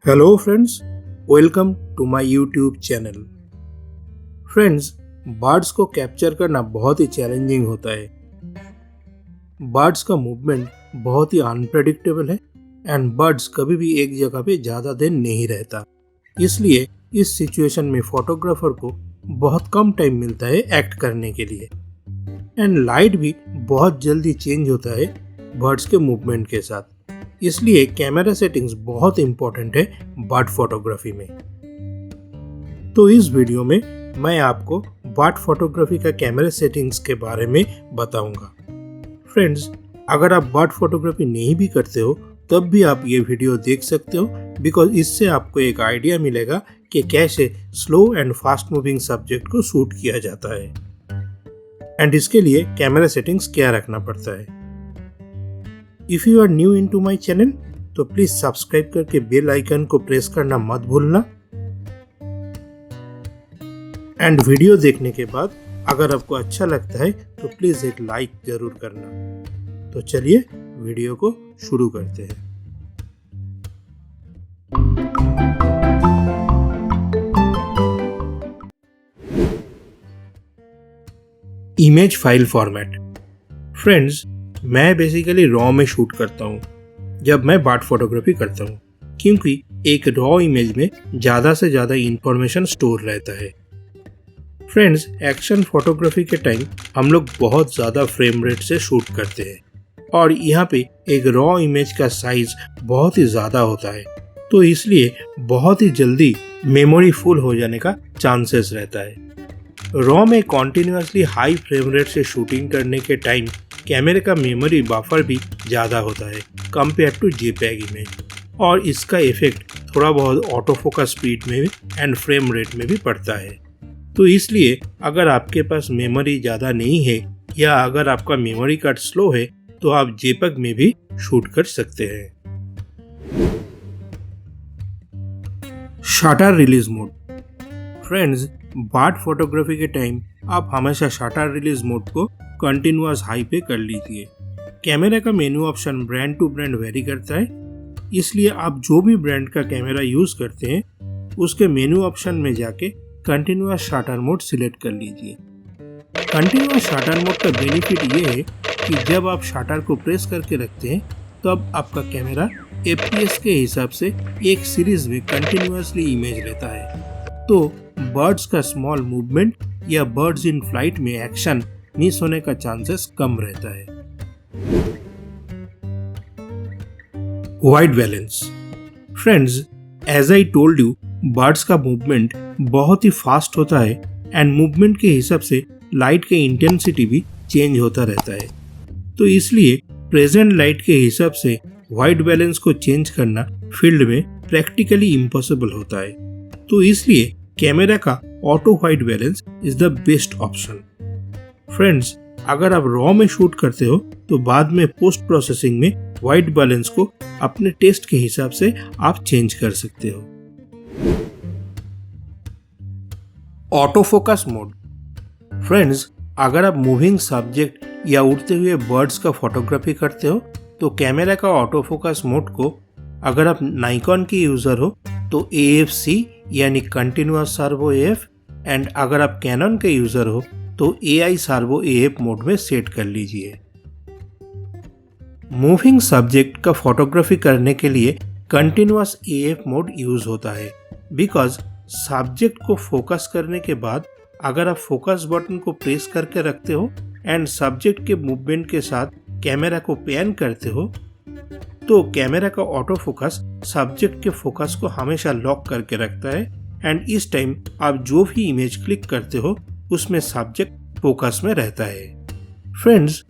Hello friends, welcome to my YouTube channel. Friends, birds को capture करना बहुत ही challenging होता है। बर्ड्स का मूवमेंट बहुत ही अनप्रेडिक्टेबल है एंड बर्ड्स कभी भी एक जगह पे ज़्यादा देर नहीं रहता। इसलिए इस सिचुएशन में फोटोग्राफर को बहुत कम टाइम मिलता है एक्ट करने के लिए एंड लाइट भी बहुत जल्दी चेंज होता है बर्ड्स के मूवमेंट के साथ। इसलिए कैमरा सेटिंग्स बहुत इंपॉर्टेंट है बर्ड फोटोग्राफी में। तो इस वीडियो में मैं आपको बर्ड फोटोग्राफी का कैमरा सेटिंग्स के बारे में बताऊंगा। फ्रेंड्स, अगर आप बर्ड फोटोग्राफी नहीं भी करते हो तब भी आप ये वीडियो देख सकते हो, बिकॉज इससे आपको एक आइडिया मिलेगा कि कैसे slow and fast moving subject को शूट किया जाता है एंड इसके लिए कैमरा सेटिंग्स क्या रखना पड़ता है। If you are new into my channel, तो प्लीज सब्सक्राइब करके बेल आइकन को प्रेस करना मत भूलना एंड वीडियो देखने के बाद अगर आपको अच्छा लगता है तो प्लीज एक लाइक जरूर करना। तो चलिए वीडियो को शुरू करते हैं। Image file format. फ्रेंड्स, मैं बेसिकली रॉ में शूट करता हूँ जब मैं बर्ड फोटोग्राफी करता हूँ, क्योंकि एक रॉ इमेज में ज़्यादा से ज़्यादा इंफॉर्मेशन स्टोर रहता है। फ्रेंड्स, एक्शन फोटोग्राफी के टाइम हम लोग बहुत ज़्यादा फ्रेम रेट से शूट करते हैं और यहाँ पे एक रॉ इमेज का साइज बहुत ही ज़्यादा होता है, तो इसलिए बहुत ही जल्दी मेमोरी फुल हो जाने का चांसेस रहता है। रॉ में कॉन्टिन्यूसली हाई फ्रेम रेट से शूटिंग करने के टाइम कैमरे का मेमोरी बफर भी ज़्यादा होता है कंपेयर टू जेपीईजी इमेज, और इसका इफेक्ट थोड़ा बहुत ऑटो फोकस स्पीड में भी एंड फ्रेम रेट में भी पड़ता है। तो इसलिए अगर आपके पास मेमोरी ज़्यादा नहीं है या अगर आपका मेमोरी कार्ड स्लो है तो आप जेपीईजी में भी शूट कर सकते हैं। Shutter release mode. Friends, bird photography के टाइम आप हमेशा शटर रिलीज मोड को कंटिन्यूअस हाई पे कर लीजिए। कैमरा का menu option brand to brand vary करता है, इसलिए आप जो भी ब्रांड का कैमरा यूज करते हैं उसके मेनू ऑप्शन में जाके कंटिन्यूअस शटर मोड सिलेक्ट कर लीजिए। कंटिन्यूअस शटर मोड का बेनिफिट ये है कि जब आप शटर को प्रेस करके रखते हैं तब आपका कैमरा एफपीएस के हिसाब से एक सीरीज में कंटिन्यूअसली इमेज लेता है, तो बर्ड्स का स्मॉल मूवमेंट या बर्ड्स इन फ्लाइट में एक्शन मिस होने का चांसेस कम रहता है। White balance. Friends, as I told you, birds का मूवमेंट बहुत ही फास्ट होता है एंड मूवमेंट के हिसाब से लाइट की इंटेंसिटी भी चेंज होता रहता है, तो इसलिए प्रेजेंट लाइट के हिसाब से वाइट बैलेंस को चेंज करना फील्ड में प्रैक्टिकली इम्पॉसिबल होता है। तो इसलिए कैमरा का auto white balance is the best option. Friends, अगर आप रॉ में शूट करते हो तो बाद में पोस्ट प्रोसेसिंग में वाइट बैलेंस को अपने टेस्ट के हिसाब से आप चेंज कर सकते हो। Auto focus mode. फ्रेंड्स, अगर आप मूविंग सब्जेक्ट या उड़ते हुए बर्ड्स का फोटोग्राफी करते हो तो कैमरा का ऑटो फोकस मोड को, अगर आप नाइकॉन के यूजर हो तो AFC यानी कंटिन्यूअस सर्वो AF एंड अगर आप कैनन के यूजर हो तो AI सर्वो AF मोड में सेट कर लीजिए। मूविंग सब्जेक्ट का फोटोग्राफी करने के लिए कंटिन्यूअस AF मोड यूज होता है, बिकॉज सब्जेक्ट को फोकस करने के बाद अगर आप फोकस बटन को प्रेस करके रखते हो एंड सब्जेक्ट के मूवमेंट के साथ कैमरा को पैन करते हो तो कैमरा का ऑटो फोकस सब्जेक्ट के फोकस को हमेशा लॉक करके रखता है एंड इस टाइम आप जो भी इमेज क्लिक करते हो उसमें सब्जेक्ट फोकस में रहता है। फ्रेंड्स,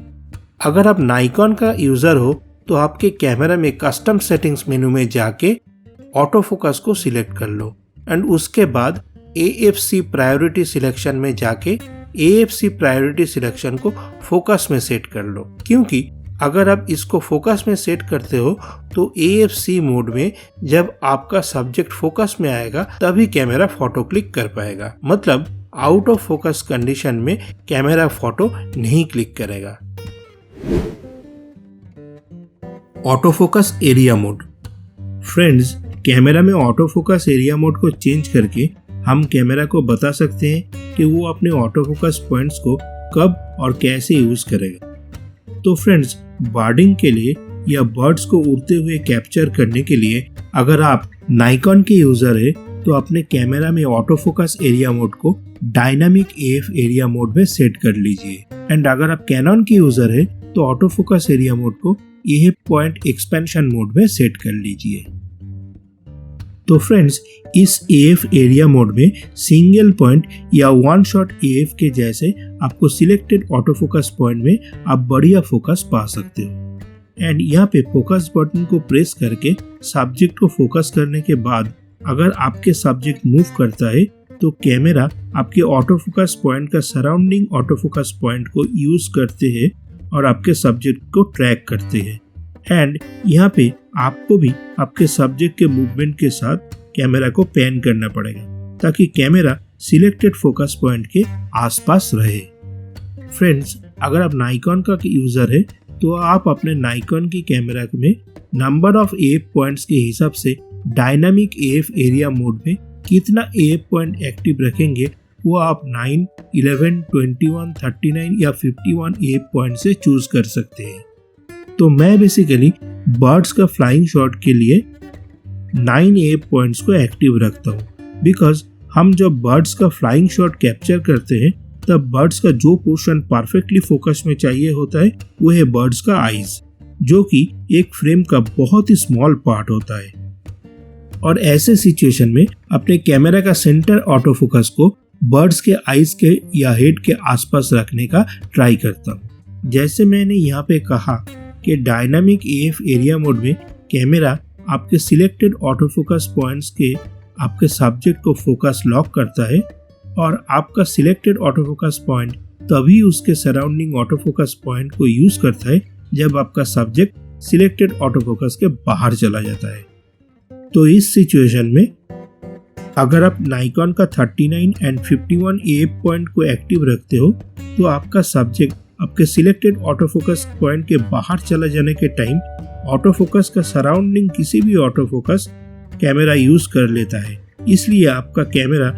अगर आप नाइकॉन का यूजर हो तो आपके कैमरा में कस्टम सेटिंग्स मेनू में जाके ऑटो फोकस को सिलेक्ट कर लो एंड उसके बाद AFC प्रायोरिटी सिलेक्शन में जाके AFC प्रायोरिटी सिलेक्शन को फोकस में सेट कर लो, क्योंकि अगर आप इसको फोकस में सेट करते हो तो AFC मोड में जब आपका सब्जेक्ट फोकस में आएगा तभी कैमरा फोटो क्लिक कर पाएगा, मतलब आउट ऑफ फोकस कंडीशन में कैमरा फोटो नहीं क्लिक करेगा। Auto focus area mode. Friends, camera में ऑटो फोकस एरिया मोड को चेंज करके हम कैमरा को बता सकते हैं कि वो अपने ऑटो फोकस पॉइंट्स को कब और कैसे यूज करेगा। तो फ्रेंड्स, बर्डिंग के लिए या बर्ड्स को उड़ते हुए कैप्चर करने के लिए अगर आप नाइकॉन के यूजर है तो अपने कैमरा में ऑटो फोकस एरिया मोड को डायनामिक AF एरिया मोड में सेट कर लीजिए। एंड अगर आप कैनन के यूजर है तो ऑटो फोकस एरिया मोड को AF पॉइंट एक्सपेंशन मोड में सेट कर लीजिए। तो फ्रेंड्स, इस AF एरिया मोड में सिंगल पॉइंट या वन शॉट AF के जैसे आपको सिलेक्टेड ऑटो फोकस पॉइंट में आप बढ़िया फोकस पा सकते हो। एंड यहाँ पे फोकस बटन को प्रेस करके सब्जेक्ट को फोकस करने के बाद अगर आपके सब्जेक्ट मूव करता है तो कैमरा आपके ऑटो फोकस पॉइंट का सराउंडिंग ऑटो फोकस पॉइंट को यूज करते हैं और आपके सब्जेक्ट को ट्रैक करते हैं। एंड यहाँ पे आपको भी आपके सब्जेक्ट के मूवमेंट के साथ कैमरा को पैन करना पड़ेगा ताकि कैमरा सिलेक्टेड फोकस पॉइंट के आसपास रहे। फ्रेंड्स, अगर आप नाइकॉन का यूजर है तो आप अपने नाइकॉन की कैमरा में नंबर ऑफ AF पॉइंट्स के हिसाब से डायनामिक AF एरिया मोड में कितना AF पॉइंट एक्टिव रखेंगे वो आप 9, 11, 21, 39 या 51 AF पॉइंट से चूज कर सकते हैं। तो मैं बेसिकली बर्ड्स का फ्लाइंग शॉट के लिए 9 AF पॉइंट्स को एक्टिव रखता हूँ, बिकॉज हम जब बर्ड्स का फ्लाइंग शॉट कैप्चर करते हैं तब बर्ड्स का जो पोर्शन परफेक्टली फोकस में चाहिए होता है वो है बर्ड्स का आईज, जो कि एक फ्रेम का बहुत ही स्मॉल पार्ट होता है। और ऐसे सिचुएशन में अपने कैमरा का सेंटर ऑटो फोकस को बर्ड्स के आईज के या हेड के आसपास रखने का ट्राई करता हूँ। जैसे मैंने यहाँ पे कहा कि डायनामिक AF एरिया मोड में कैमरा आपके सिलेक्टेड ऑटो फोकस पॉइंट्स के आपके सब्जेक्ट को फोकस लॉक करता है और आपका सिलेक्टेड ऑटो फोकस पॉइंट तभी उसके सराउंडिंग ऑटो फोकस पॉइंट को यूज करता है जब आपका सब्जेक्ट सिलेक्टेड ऑटो फोकस के बाहर चला जाता है। तो इस सिचुएशन में अगर आप नाइकॉन का 39 एंड 51 AF पॉइंट को एक्टिव रखते हो तो आपका सब्जेक्ट आपके सिलेक्टेड ऑटो फोकस पॉइंट के बाहर चला जाने के टाइम ऑटो फोकस का सराउंडिंग किसी भी ऑटो फोकस कैमरा यूज कर लेता है। इसलिए आपका कैमरा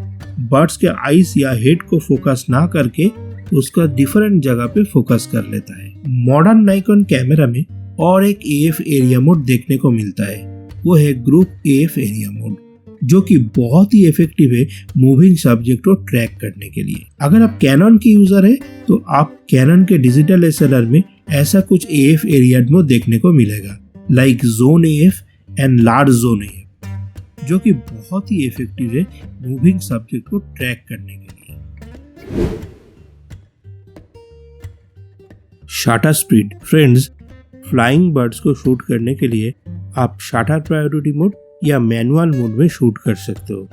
बर्ड्स के आईज या हेड को फोकस ना करके उसका डिफरेंट जगह पे फोकस कर लेता है। मॉडर्न नाइकॉन कैमरा में और एक AF एरिया मोड देखने को मिलता है, वो है ग्रुप AF एरिया मोड, जो कि बहुत ही इफेक्टिव है मूविंग सब्जेक्ट को ट्रैक करने के लिए। अगर आप कैनन के यूजर है तो आप कैनन के डिजिटल SLR में ऐसा कुछ AF एरिया मोड देखने को मिलेगा, like zone AF and large zone AF, जो कि बहुत ही इफेक्टिव है मूविंग सब्जेक्ट को ट्रैक करने के लिए। Shutter speed. Friends, flying birds को शूट करने के लिए आप शटर प्रायोरिटी मोड या मैनुअल मोड में शूट कर सकते हो।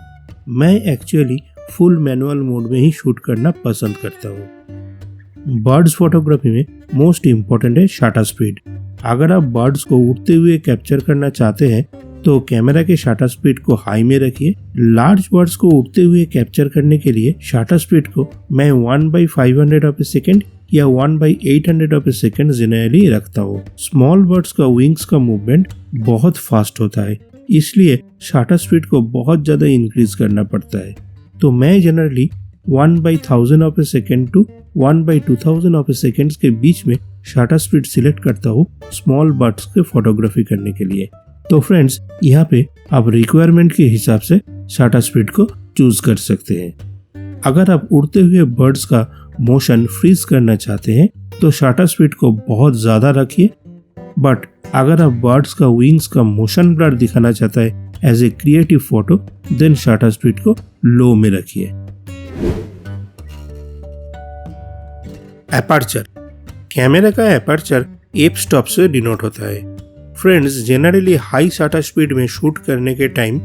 मैं एक्चुअली फुल मैनुअल मोड में ही शूट करना पसंद करता हूँ। बर्ड्स फोटोग्राफी में मोस्ट इम्पोर्टेंट है शटर स्पीड। अगर आप बर्ड्स को उड़ते हुए कैप्चर करना चाहते हैं तो कैमरा के शटर स्पीड को हाई में रखिए। लार्ज बर्ड्स को उड़ते हुए कैप्चर करने के लिए शटर स्पीड को मैं 1/500 ऑफ ए सेकेंड या 1/800 ऑफ ए सेकेंड जनरली रखता हूँ। स्मॉल बर्ड्स का विंग्स का मूवमेंट बहुत फास्ट होता है, इसलिए शटर स्पीड को बहुत ज़्यादा इंक्रीज करना पड़ता है। तो मैं generally 1/1000 of a second to 1/2000 of a second के बीच में शटर स्पीड सिलेक्ट करता हूँ स्मॉल बर्ड्स के फोटोग्राफी करने के लिए। तो फ्रेंड्स, यहाँ पे आप रिक्वायरमेंट के हिसाब से शटर स्पीड को चूज कर सकते हैं। अगर आप उड़ते हुए बर्ड्स का मोशन फ्रीज करना चाहते हैं तो शटर स्पीड को बहुत ज़्यादा रखिए, बट अगर आप बर्ड्स का विंग्स का मोशन ब्लर दिखाना चाहता है as a creative photo, then shutter speed को लो में रखिए। एपर्चर। कैमरा का एपर्चर एफ स्टॉप से डिनोट होता है। Friends, generally high shutter speed में शूट करने के टाइम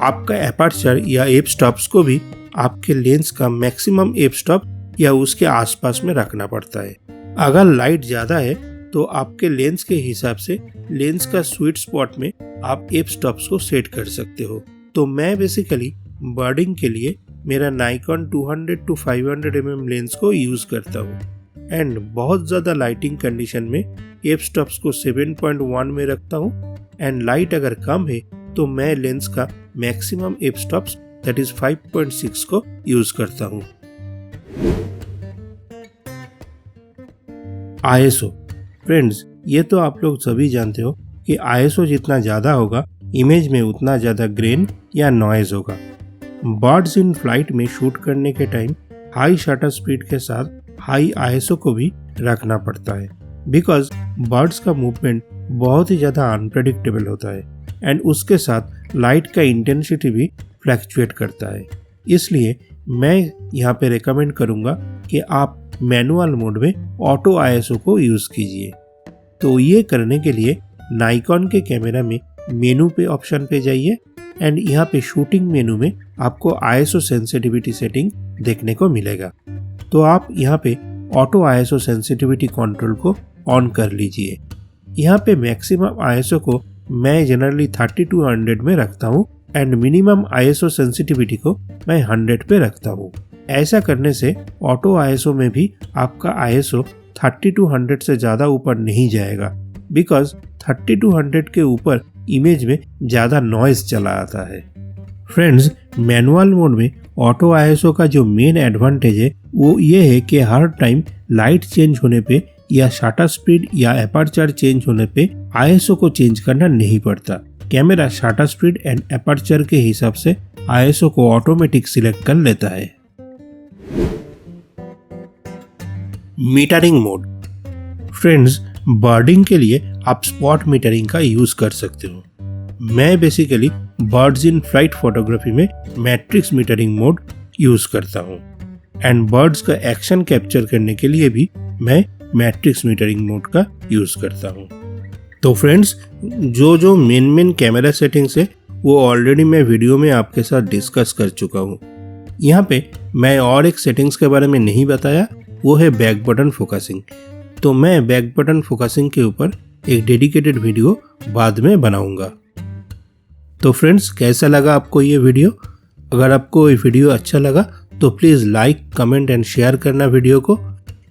आपका एपर्चर या एफ स्टॉप्स को भी आपके लेंस का मैक्सिमम एफ स्टॉप या उसके आसपास में रखना पड़ता है। अगर लाइट ज़्यादा है तो आपके लेंस के हिसाब से लेंस का स्वीट स्पॉट में आप एफ स्टॉप्स को सेट कर सकते हो। तो मैं बेसिकली बर्डिंग के लिए मेरा नाइकॉन 200 to 500 mm लेंस को यूज़ करता हूँ एंड बहुत ज़्यादा लाइटिंग कंडीशन में एफ स्टॉप्स को 7.1 में रखता हूँ एंड लाइट अगर कम है तो मैं लेंस का maximum F stops that is 5.6 को यूज करता हूँ। ISO फ्रेंड्स, ये तो आप लोग सभी जानते हो कि ISO जितना ज़्यादा होगा इमेज में उतना ज़्यादा ग्रेन या नॉइज होगा। बर्ड्स इन फ्लाइट में शूट करने के टाइम हाई शटर स्पीड के साथ हाई ISO को भी रखना पड़ता है, बिकॉज बर्ड्स का मूवमेंट बहुत ही ज़्यादा अनप्रेडिक्टेबल होता है एंड उसके साथ लाइट का इंटेंसिटी भी फ्लैक्चुएट करता है। इसलिए मैं यहाँ पे रेकमेंड करूँगा कि आप मैनुअल मोड में ऑटो ISO को यूज़ कीजिए। तो ये करने के लिए नाइकॉन के कैमरा में मेनू पे ऑप्शन पे जाइए एंड यहाँ पे शूटिंग मेनू में आपको ISO सेंसिटिविटी सेटिंग देखने को मिलेगा। तो आप यहाँ पे ऑटो ISO सेंसिटिविटी कंट्रोल को ऑन कर लीजिए। यहाँ पे मैक्सिमम ISO को मैं जनरली 3200 में रखता हूँ एंड मिनिमम ISO सेंसिटिविटी को मैं 100 पे रखता हूँ। ऐसा करने से ऑटो ISO में भी आपका ISO 3200 से ज़्यादा ऊपर नहीं जाएगा, बिकॉज 3200 के ऊपर इमेज में ज़्यादा नॉइज चला आता है। फ्रेंड्स, मैनुअल मोड में ऑटो ISO का जो मेन एडवांटेज है वो ये है कि हर टाइम लाइट चेंज होने पे या शटर स्पीड या एपर्चर चेंज होने पे ISO को चेंज करना नहीं पड़ता। Camera shutter speed and aperture के हिसाब से ISO को ऑटोमेटिक सिलेक्ट कर लेता है। मीटरिंग मोड फ्रेंड्स, बर्डिंग के लिए आप स्पॉट मीटरिंग का यूज कर सकते हो। मैं basically birds in flight photography में मैट्रिक्स मीटरिंग मोड यूज करता हूँ एंड बर्ड्स का एक्शन कैप्चर करने के लिए भी मैं मैट्रिक्स मीटरिंग मोड का यूज करता हूँ। तो फ्रेंड्स, जो मेन कैमरा सेटिंग्स है वो ऑलरेडी मैं वीडियो में आपके साथ डिस्कस कर चुका हूँ। यहाँ पे मैं और एक सेटिंग्स के बारे में नहीं बताया, वो है बैक बटन फोकसिंग। तो मैं बैक बटन फोकसिंग के ऊपर एक डेडिकेटेड वीडियो बाद में बनाऊंगा। तो फ्रेंड्स, कैसा लगा आपको ये वीडियो? अगर आपको ये वीडियो अच्छा लगा तो please like, comment and share करना वीडियो को,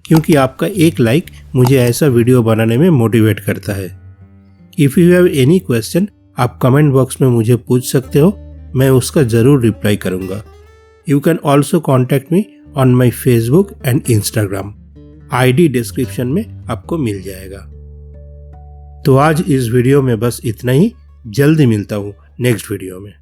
क्योंकि आपका एक लाइक मुझे ऐसा वीडियो बनाने में मोटिवेट करता है। If you have any question, आप कमेंट बॉक्स में मुझे पूछ सकते हो, मैं उसका ज़रूर रिप्लाई करूँगा। You can also contact me on my Facebook and Instagram. ID description में आपको मिल जाएगा। तो आज इस वीडियो में बस इतना ही। जल्दी मिलता हूँ नेक्स्ट वीडियो में।